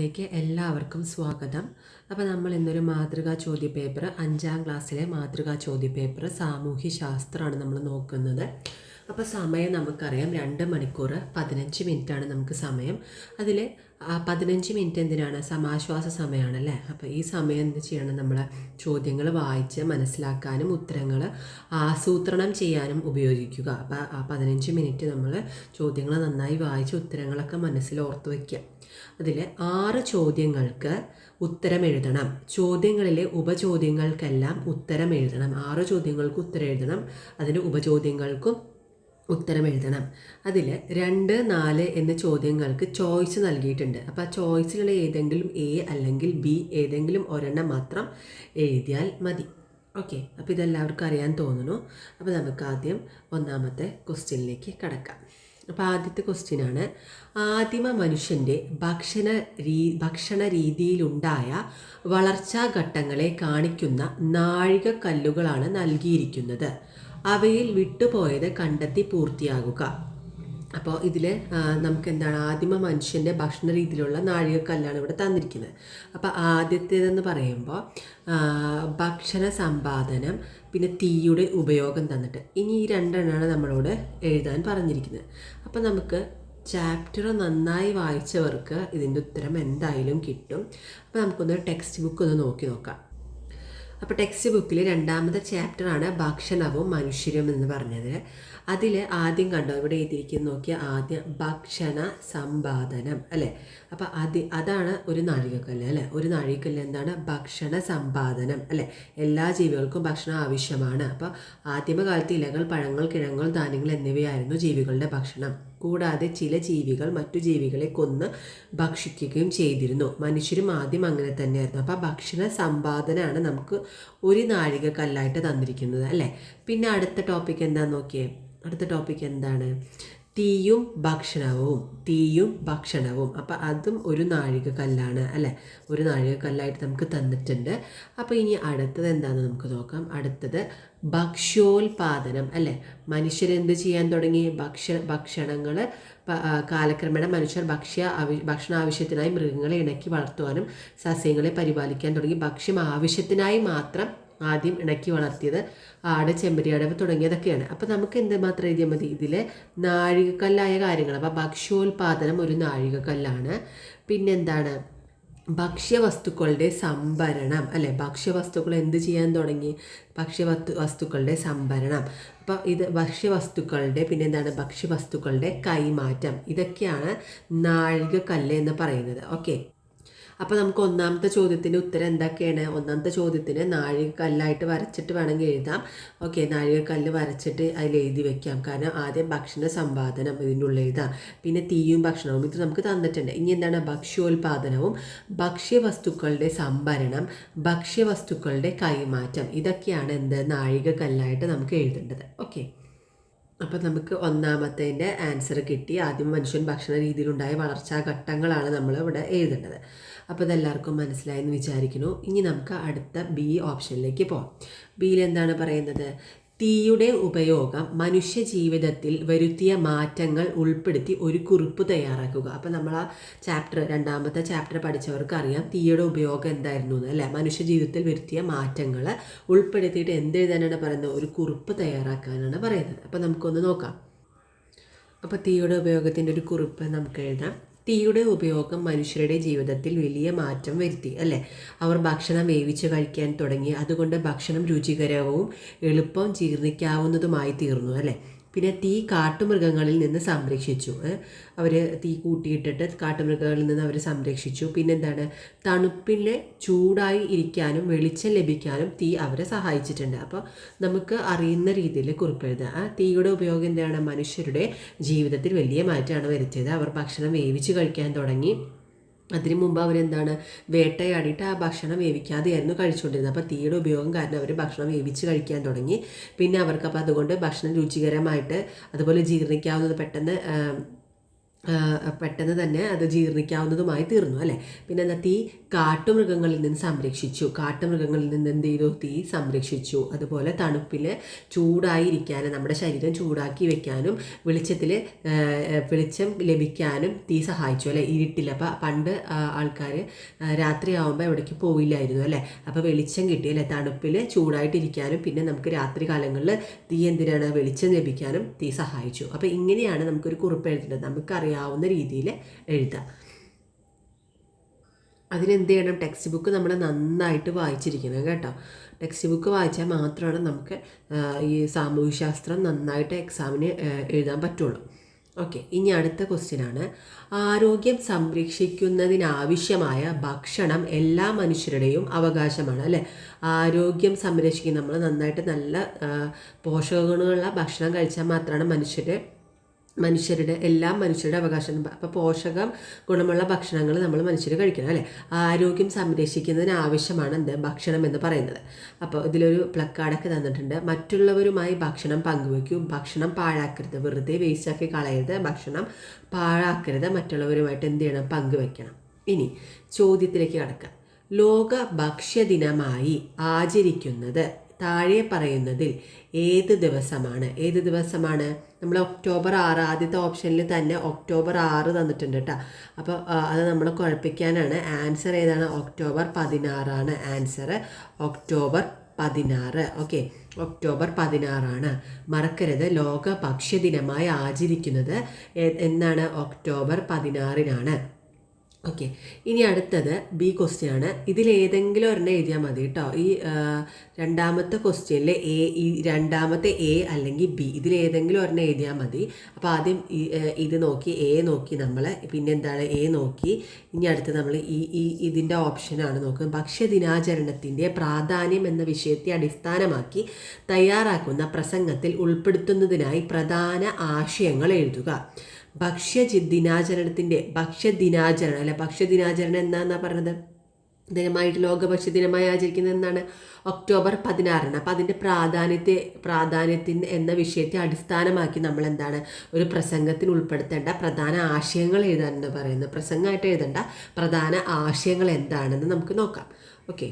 ലേക്ക് എല്ലാവർക്കും സ്വാഗതം. അപ്പോൾ നമ്മൾ ഇന്നൊരു മാതൃകാ ചോദ്യപേപ്പർ 5ാം ക്ലാസ്സിലെ മാതൃകാ ചോദ്യപേപ്പർ സാമൂഹ്യ ശാസ്ത്രമാണ് നമ്മൾ നോക്കുന്നത്. അപ്പോൾ സമയം നമുക്കറിയാം 2 മണിക്കൂർ 15 മിനിറ്റാണ് നമുക്ക് സമയം. അതിൽ 15 മിനിറ്റ് എന്തിനാണ്? സമാശ്വാസ സമയമാണല്ലേ. അപ്പോൾ ഈ സമയം എന്ത് ചെയ്യണം? നമ്മൾ ചോദ്യങ്ങൾ വായിച്ച് മനസ്സിലാക്കാനും ഉത്തരങ്ങൾ ആസൂത്രണം ചെയ്യാനും ഉപയോഗിക്കുക. അപ്പോൾ ആ 15 മിനിറ്റ് നമ്മൾ ചോദ്യങ്ങൾ നന്നായി വായിച്ച് ഉത്തരങ്ങളൊക്കെ മനസ്സിൽ ഓർത്ത് വയ്ക്കുക. അതിൽ 6 ചോദ്യങ്ങൾക്ക് ഉത്തരം എഴുതണം. ചോദ്യങ്ങളിലെ ഉപചോദ്യങ്ങൾക്കെല്ലാം ഉത്തരം എഴുതണം. 6 ചോദ്യങ്ങൾക്ക് ഉത്തരം എഴുതണം. അതിന് ഉപചോദ്യങ്ങൾക്കും ഉത്തരം എഴുതണം. അതിൽ 2, 4 എന്ന ചോദ്യങ്ങൾക്ക് ചോയ്സ് നൽകിയിട്ടുണ്ട്. അപ്പോൾ ആ ചോയ്സിലുള്ള ഏതെങ്കിലും എ അല്ലെങ്കിൽ ബി ഏതെങ്കിലും ഒരെണ്ണം മാത്രം എഴുതിയാൽ മതി. ഓക്കെ, അപ്പോൾ ഇതെല്ലാവർക്കും അറിയാൻ തോന്നുന്നു. അപ്പോൾ നമുക്ക് ആദ്യം ഒന്നാമത്തെ ക്വസ്റ്റ്യനിലേക്ക് കടക്കാം. അപ്പോൾ ആദ്യത്തെ ക്വസ്റ്റ്യനാണ്, ആദിമ മനുഷ്യൻ്റെ ഭക്ഷണ രീതിയിലുണ്ടായ വളർച്ചാഘട്ടങ്ങളെ കാണിക്കുന്ന നാഴികക്കല്ലുകളാണ് നൽകിയിരിക്കുന്നത്. അവയിൽ വിട്ടുപോയത് കണ്ടെത്തി പൂർത്തിയാകുക. അപ്പോൾ ഇതിൽ നമുക്ക് എന്താണ്, ആദിമ മനുഷ്യൻ്റെ ഭക്ഷണ രീതിയിലുള്ള നാഴികക്കല്ലാണ് ഇവിടെ തന്നിരിക്കുന്നത്. അപ്പോൾ ആദ്യത്തേതെന്ന് പറയുമ്പോൾ ഭക്ഷണ സമ്പാദനം, പിന്നെ തീയുടെ ഉപയോഗം തന്നിട്ട് ഇനി ഈ 2 എണ്ണമാണ് നമ്മളോട് എഴുതാൻ പറഞ്ഞിരിക്കുന്നത്. അപ്പോൾ നമുക്ക് ചാപ്റ്റർ നന്നായി വായിച്ചവർക്ക് ഇതിൻ്റെ ഉത്തരം എന്തായാലും കിട്ടും. അപ്പോൾ നമുക്കൊന്ന് ടെക്സ്റ്റ് ബുക്ക് ഒന്ന് നോക്കാം. അപ്പോൾ ടെക്സ്റ്റ് ബുക്കിൽ 2ാമത്തെ ചാപ്റ്ററാണ് ഭക്ഷണവും മനുഷ്യരും എന്ന് പറഞ്ഞത്. അതിൽ ആദ്യം കണ്ടോ, ഇവിടെ എഴുതിയിരിക്കുന്ന നോക്കിയാൽ ആദ്യം ഭക്ഷണ സമ്പാദനം അല്ലേ. അപ്പോൾ അതാണ് ഒരു നാഴികക്കല്ല് അല്ലേ. ഒരു നാഴികക്കല്ല് എന്താണ്? ഭക്ഷണ സമ്പാദനം അല്ലേ. എല്ലാ ജീവികൾക്കും ഭക്ഷണം ആവശ്യമാണ്. അപ്പോൾ ആദിമകാലത്ത് ഇലകൾ, പഴങ്ങൾ, കിഴങ്ങുകൾ, ധാന്യങ്ങൾ എന്നിവയായിരുന്നു ജീവികളുടെ ഭക്ഷണം. കൂടാതെ ചില ജീവികൾ മറ്റു ജീവികളെ കൊന്ന് ഭക്ഷിക്കുകയും ചെയ്തിരുന്നു. മനുഷ്യരും ആദ്യം അങ്ങനെ തന്നെയായിരുന്നു. അപ്പോൾ ഭക്ഷണ സമ്പാദനമാണ് നമുക്ക് ഒരു നാഴികക്കല്ലായിട്ട് തന്നിരിക്കുന്നത് അല്ലേ. പിന്നെ അടുത്ത ടോപ്പിക് എന്താണെന്ന് നോക്കിയേ. അടുത്ത ടോപ്പിക് എന്താണ്? തീയും ഭക്ഷണവും. അപ്പോൾ അതും ഒരു നാഴികക്കല്ലാണ് അല്ലേ. ഒരു നാഴികക്കല്ലായിട്ട് നമുക്ക് തന്നിട്ടുണ്ട്. അപ്പോൾ ഇനി അടുത്തത് എന്താണെന്ന് നമുക്ക് നോക്കാം. അടുത്തത് ഭക്ഷ്യോൽപാദനം അല്ലേ. മനുഷ്യരെന്ത് ചെയ്യാൻ തുടങ്ങി? ഭക്ഷണങ്ങൾ കാലക്രമേണ മനുഷ്യർ ഭക്ഷണ ആവശ്യത്തിനായി മൃഗങ്ങളെ ഇണക്കി വളർത്തുവാനും സസ്യങ്ങളെ പരിപാലിക്കാൻ തുടങ്ങി. ഭക്ഷ്യം ആവശ്യത്തിനായി മാത്രം ആദ്യം ഇണക്കി വളർത്തിയത് ആട്, ചെമ്പരിയാട് തുടങ്ങിയതൊക്കെയാണ്. അപ്പോൾ നമുക്ക് എന്ത് മാത്രം എഴുതിയാൽ മതി? ഇതിൽ നാഴികക്കല്ലായ കാര്യങ്ങൾ. അപ്പോൾ ഭക്ഷ്യോൽപാദനം ഒരു നാഴികക്കല്ലാണ്. പിന്നെന്താണ്? ഭക്ഷ്യവസ്തുക്കളുടെ സംഭരണം അല്ലേ. ഭക്ഷ്യവസ്തുക്കൾ എന്ത് ചെയ്യാൻ തുടങ്ങി? വസ്തുക്കളുടെ സംഭരണം. അപ്പോൾ ഇത് ഭക്ഷ്യവസ്തുക്കളുടെ, പിന്നെന്താണ്? ഭക്ഷ്യവസ്തുക്കളുടെ കൈമാറ്റം. ഇതൊക്കെയാണ് നാഴികക്കല്ല് എന്ന് പറയുന്നത്. ഓക്കെ, അപ്പോൾ നമുക്ക് ഒന്നാമത്തെ ചോദ്യത്തിൻ്റെ ഉത്തരം എന്തൊക്കെയാണ്? ഒന്നാമത്തെ ചോദ്യത്തിന് നാഴികക്കല്ലായിട്ട് വരച്ചിട്ട് വേണമെങ്കിൽ എഴുതാം. ഓക്കെ, നാഴികക്കല്ല് വരച്ചിട്ട് അതിൽ എഴുതി വെക്കാം. കാരണം ആദ്യം ഭക്ഷണ സമ്പാദനം ഇതിൻ്റെ ഉള്ളിൽ എഴുതാം. പിന്നെ തീയും ഭക്ഷണവും ഇത് നമുക്ക് തന്നിട്ടുണ്ട്. ഇനി എന്താണ്? ഭക്ഷ്യോൽപാദനവും ഭക്ഷ്യവസ്തുക്കളുടെ സംഭരണം, ഭക്ഷ്യവസ്തുക്കളുടെ കൈമാറ്റം. ഇതൊക്കെയാണ് എന്ത്? നാഴികക്കല്ലായിട്ട് നമുക്ക് എഴുതേണ്ടത്. ഓക്കെ, അപ്പോൾ നമുക്ക് ഒന്നാമത്തേൻ്റെ ആൻസർ കിട്ടി. ആദ്യം മനുഷ്യൻ ഭക്ഷണ രീതിയിലുണ്ടായ വളർച്ചാഘട്ടങ്ങളാണ് നമ്മൾ ഇവിടെ എഴുതേണ്ടത്. അപ്പോൾ ഇതെല്ലാവർക്കും മനസ്സിലായെന്ന് വിചാരിക്കുന്നു. ഇനി നമുക്ക് അടുത്ത ബി ഓപ്ഷനിലേക്ക് പോകാം. ബിയിൽ എന്താണ് പറയുന്നത്? തീയുടെ ഉപയോഗം മനുഷ്യ ജീവിതത്തിൽ വരുത്തിയ മാറ്റങ്ങൾ ഉൾപ്പെടുത്തി ഒരു കുറിപ്പ് തയ്യാറാക്കുക. അപ്പോൾ നമ്മൾ ആ ചാപ്റ്റർ 2ാമത്തെ ചാപ്റ്റർ പഠിച്ചവർക്ക് അറിയാം തീയുടെ ഉപയോഗം എന്തായിരുന്നു എന്ന് അല്ലേ. മനുഷ്യ ജീവിതത്തിൽ വരുത്തിയ മാറ്റങ്ങൾ ഉൾപ്പെടുത്തിയിട്ട് എന്ത് എഴുതാനാണ് പറയുന്നത്? ഒരു കുറിപ്പ് തയ്യാറാക്കാനാണ് പറയുന്നത്. അപ്പോൾ നമുക്കൊന്ന് നോക്കാം. അപ്പോൾ തീയുടെ ഉപയോഗത്തിൻ്റെ ഒരു കുറിപ്പ് നമുക്ക് എഴുതാം. തീയുടെ ഉപയോഗം മനുഷ്യരുടെ ജീവിതത്തിൽ വലിയ മാറ്റം വരുത്തി അല്ലേ. അവർ ഭക്ഷണം വേവിച്ച് കഴിക്കാൻ തുടങ്ങി. അതുകൊണ്ട് ഭക്ഷണം രുചികരവും എളുപ്പം ജീർണിക്കാവുന്നതുമായി തീർന്നു അല്ലേ. പിന്നെ തീ കാട്ടുമൃഗങ്ങളിൽ നിന്ന് സംരക്ഷിച്ചു. അവർ തീ കൂട്ടിയിട്ടിട്ട് കാട്ടുമൃഗങ്ങളിൽ നിന്ന് അവർ സംരക്ഷിച്ചു. പിന്നെന്താണ്? തണുപ്പിനെ ചൂടായി ഇരിക്കാനും വെളിച്ചം ലഭിക്കാനും തീ അവരെ സഹായിച്ചിട്ടുണ്ട്. അപ്പോൾ നമുക്ക് അറിയുന്ന രീതിയിൽ കുറിപ്പെഴുതുക. തീയുടെ ഉപയോഗം എന്താണ്? മനുഷ്യരുടെ ജീവിതത്തിൽ വലിയ മാറ്റമാണ് വരുത്തിയത്. അവർ ഭക്ഷണം വേവിച്ച് കഴിക്കാൻ തുടങ്ങി. അതിനു മുമ്പ് അവരെന്താണ്? വേട്ടയാടിയിട്ട് ആ ഭക്ഷണം വേവിക്കാതെയായിരുന്നു കഴിച്ചുകൊണ്ടിരുന്നത്. അപ്പോൾ തീയുടെ ഉപയോഗം കാരണം അവർ ഭക്ഷണം വേവിച്ച് കഴിക്കാൻ തുടങ്ങി. പിന്നെ അവർക്ക് അപ്പോൾ അതുകൊണ്ട് ഭക്ഷണം രുചികരമായിട്ട് അതുപോലെ ജീർണിക്കാവുന്നത് പെട്ടെന്ന് തന്നെ അത് ജീർണിക്കാവുന്നതുമായി തീർന്നു അല്ലേ. പിന്നെ എന്താ? തീ കാട്ടുമൃഗങ്ങളിൽ നിന്ന് സംരക്ഷിച്ചു. കാട്ടുമൃഗങ്ങളിൽ നിന്ന് എന്ത് ചെയ്തു? തീ സംരക്ഷിച്ചു. അതുപോലെ തണുപ്പിൽ ചൂടായിരിക്കാൻ, നമ്മുടെ ശരീരം ചൂടാക്കി വെക്കാനും വെളിച്ചം ലഭിക്കാനും തീ സഹായിച്ചു അല്ലേ? ഇരുട്ടിൽ. അപ്പോൾ പണ്ട് ആൾക്കാർ രാത്രിയാവുമ്പോൾ എവിടേക്ക് പോയില്ലായിരുന്നു അല്ലേ? അപ്പോൾ വെളിച്ചം കിട്ടി അല്ലേ? തണുപ്പിൽ ചൂടായിട്ടിരിക്കാനും പിന്നെ നമുക്ക് രാത്രി കാലങ്ങളിൽ തീ എന്തിനാണ്? വെളിച്ചം ലഭിക്കാനും തീ സഹായിച്ചു. അപ്പോൾ ഇങ്ങനെയാണ് നമുക്കൊരു കുറിപ്പ് എഴുതേണ്ടത്. നമുക്കറിയാവുന്ന രീതിയിൽ എഴുതാം. അതിനെന്ത് ചെയ്യണം? ടെക്സ്റ്റ് ബുക്ക് നമ്മൾ നന്നായിട്ട് വായിച്ചിരിക്കണം കേട്ടോ. ടെക്സ്റ്റ് ബുക്ക് വായിച്ചാൽ മാത്രമാണ് നമുക്ക് ഈ സാമൂഹ്യശാസ്ത്രം നന്നായിട്ട് എക്സാമിന് എഴുതാൻ പറ്റുള്ളൂ. ഓക്കെ, ഇനി അടുത്ത ക്വസ്റ്റ്യനാണ്, ആരോഗ്യം സംരക്ഷിക്കുന്നതിനാവശ്യമായ ഭക്ഷണം എല്ലാ മനുഷ്യരുടെയും അവകാശമാണ് അല്ലേ? ആരോഗ്യം സംരക്ഷിക്കുന്ന, നമ്മൾ നന്നായിട്ട് നല്ല പോഷകഗുണമുള്ള ഭക്ഷണം കഴിച്ചാൽ മാത്രമാണ് എല്ലാ മനുഷ്യരുടെ അവകാശം. അപ്പോൾ പോഷകം ഗുണമുള്ള ഭക്ഷണങ്ങൾ നമ്മൾ മനുഷ്യർ കഴിക്കണം അല്ലേ? ആരോഗ്യം സംരക്ഷിക്കുന്നതിന് ആവശ്യമാണ് ഭക്ഷണം എന്ന് പറയുന്നത്. അപ്പോൾ ഇതിലൊരു പ്ലക്കാർഡൊക്കെ തന്നിട്ടുണ്ട്. മറ്റുള്ളവരുമായി ഭക്ഷണം പങ്കുവയ്ക്കൂ, ഭക്ഷണം പാഴാക്കരുത്, വെറുതെ വേസ്റ്റാക്കി കളയരുത്, ഭക്ഷണം പാഴാക്കരുത്, മറ്റുള്ളവരുമായിട്ട് എന്ത് ചെയ്യണം? പങ്കുവയ്ക്കണം. ഇനി ചോദ്യത്തിലേക്ക് കടക്കാം. ലോക ഭക്ഷ്യദിനമായി ആചരിക്കുന്നത് താഴെ പറയുന്നതിൽ ഏത് ദിവസമാണ്? നമ്മൾ ഒക്ടോബർ 6, ആദ്യത്തെ ഓപ്ഷനിൽ തന്നെ ഒക്ടോബർ 6 തന്നിട്ടുണ്ട് കേട്ടോ. അപ്പോൾ അത് നമ്മൾ കുഴപ്പിക്കാനാണ്. ആൻസർ ഏതാണ്? October 16 answer. October 16. Okay, October 16 മറക്കരുത്. ലോക ഭക്ഷ്യദിനമായി ആചരിക്കുന്നത് എന്നാണ്? ഒക്ടോബർ 16. ഓക്കെ, ഇനി അടുത്തത് ബി ക്വസ്റ്റ്യൻ ആണ്. ഇതിലേതെങ്കിലും ഒരെണ്ണം എഴുതിയാൽ മതി കേട്ടോ. ഈ രണ്ടാമത്തെ ക്വസ്റ്റ്യനിൽ രണ്ടാമത്തെ എ അല്ലെങ്കിൽ ബി, ഇതിലേതെങ്കിലും ഒരെണ്ണം എഴുതിയാൽ മതി. അപ്പോൾ ആദ്യം ഇത് നോക്കി, എ നോക്കി നമ്മൾ, പിന്നെ എന്താണ് എ നോക്കി. ഇനി അടുത്ത് നമ്മൾ ഇതിൻ്റെ ഓപ്ഷനാണ് നോക്കുന്നത്. ഭക്ഷ്യദിനാചരണത്തിൻ്റെ പ്രാധാന്യം എന്ന വിഷയത്തെ അടിസ്ഥാനമാക്കി തയ്യാറാക്കുന്ന പ്രസംഗത്തിൽ ഉൾപ്പെടുത്തുന്നതിനായി പ്രധാന ആശയങ്ങൾ എഴുതുക. ഭക്ഷ്യദിനാചരണം എന്നാ പറഞ്ഞത്? ദിനമായിട്ട് ലോക ഭക്ഷ്യദിനമായി ആചരിക്കുന്നത് എന്നാണ്? ഒക്ടോബർ 16. അപ്പോൾ അതിൻ്റെ പ്രാധാന്യത്തിന് എന്ന വിഷയത്തെ അടിസ്ഥാനമാക്കി നമ്മൾ എന്താണ്? ഒരു പ്രസംഗത്തിൽ ഉൾപ്പെടുത്തേണ്ട പ്രധാന ആശയങ്ങൾ എഴുതാനെന്ന് പറയുന്നത്. പ്രസംഗമായിട്ട് എഴുതേണ്ട പ്രധാന ആശയങ്ങൾ എന്താണെന്ന് നമുക്ക് നോക്കാം. ഓക്കെ.